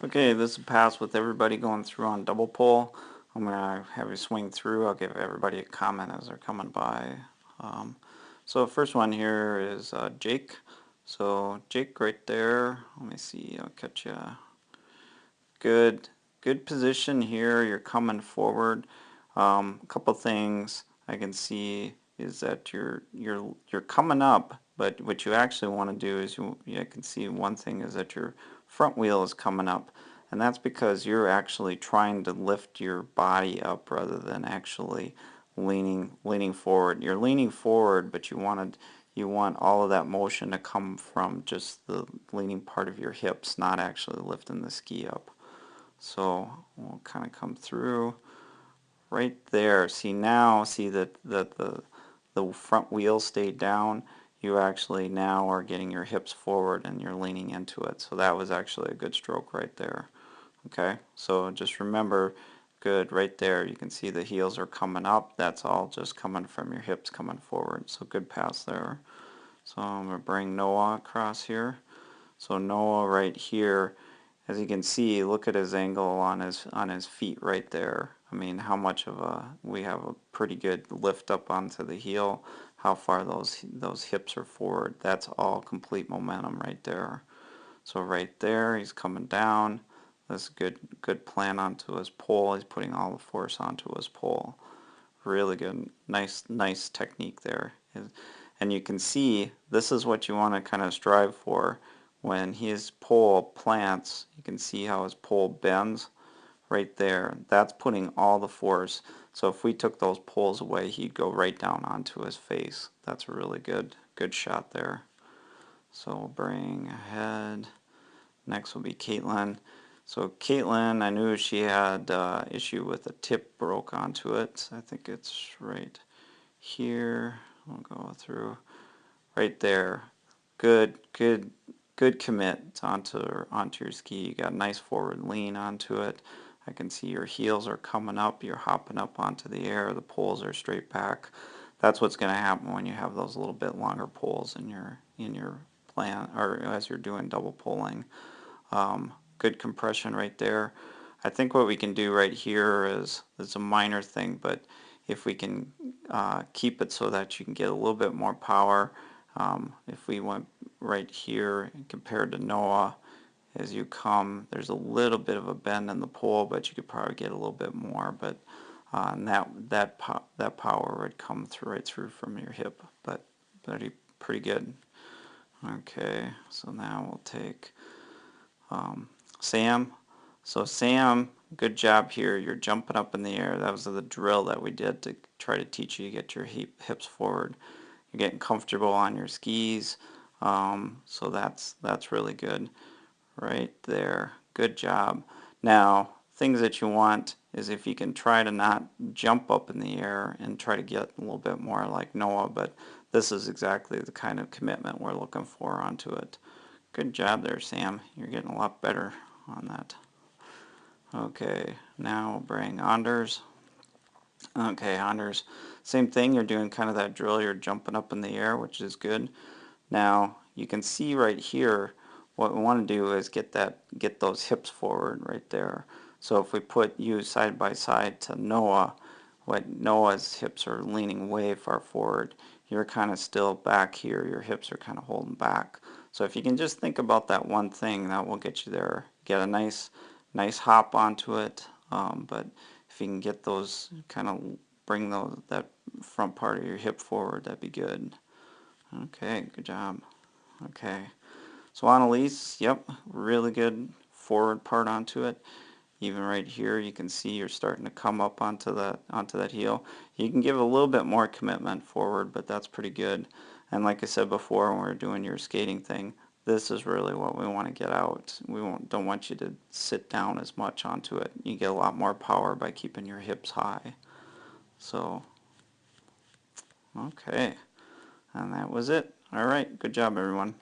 Okay, this is a pass with everybody going through on double pole. I'm going to have you swing through. I'll give everybody a comment as they're coming by. Um, so the first one here is Jake. So Jake right there. Let me see. I'll catch you. Good position here. You're coming forward. A couple things I can see is that you're coming up, but what you actually want to do is I can see one thing is that your front wheel is coming up, and that's because you're actually trying to lift your body up rather than actually leaning forward. You're leaning forward, but you want all of that motion to come from just the leaning part of your hips, not actually lifting the ski up. So we'll kind of come through right there. See now, see that the front wheel stayed down. You actually now are getting your hips forward and you're leaning into it. So that was actually a good stroke right there. Okay, so just remember, good right there. You can see the heels are coming up. That's all just coming from your hips coming forward. So good pass there. So I'm going to bring Noah across here. So Noah right here, as you can see, look at his angle on his feet right there. I mean, how much of we have a pretty good lift up onto the heel, how far those hips are forward. That's all complete momentum right there. So right there, he's coming down. That's a good plan onto his pole. He's putting all the force onto his pole. Really good, nice technique there. And you can see this is what you want to kind of strive for. When his pole plants, you can see how his pole bends right there. That's putting all the force. So if we took those poles away, he'd go right down onto his face. That's a really good shot there. So we'll bring ahead. Next will be Caitlin. So Caitlin, I knew she had issue with a tip broke onto it. I think it's right here. We'll go through right there. Good commit onto your ski. You got a nice forward lean onto it. I can see your heels are coming up. You're hopping up onto the air. The poles are straight back. That's what's going to happen when you have those little bit longer poles in your plan, or as you're doing double poling. Good compression right there. I think what we can do right here is a minor thing, but if we can keep it so that you can get a little bit more power. If we went right here compared to Noah, as you come, there's a little bit of a bend in the pole, but you could probably get a little bit more. But and that power would come right through from your hip, but pretty good. Okay, so now we'll take Sam. So Sam, good job here. You're jumping up in the air. That was the drill that we did to try to teach you to get your hips forward. You're getting comfortable on your skis, so that's really good right there. Good job. Now, things that you want is if you can try to not jump up in the air and try to get a little bit more like Noah, but this is exactly the kind of commitment we're looking for onto it. Good job there, Sam. You're getting a lot better on that. Okay, now we'll bring Anders. Okay, Anders, same thing. You're doing kind of that drill. You're jumping up in the air, which is good. Now, you can see right here, what we want to do is get those hips forward right there. So if we put you side by side to Noah, what Noah's hips are leaning way far forward, you're kind of still back here. Your hips are kind of holding back. So if you can just think about that one thing, that will get you there. Get a nice hop onto it, but if you can get those, kind of bring that front part of your hip forward, that'd be good. Okay, good job. Okay, so Annalise, yep, really good forward part onto it. Even right here, you can see you're starting to come up onto that heel. You can give a little bit more commitment forward, but that's pretty good. And like I said before, when we're doing your skating thing, this is really what we want to get out. Don't want you to sit down as much onto it. You get a lot more power by keeping your hips high. So, okay, and that was it. All right, good job, everyone.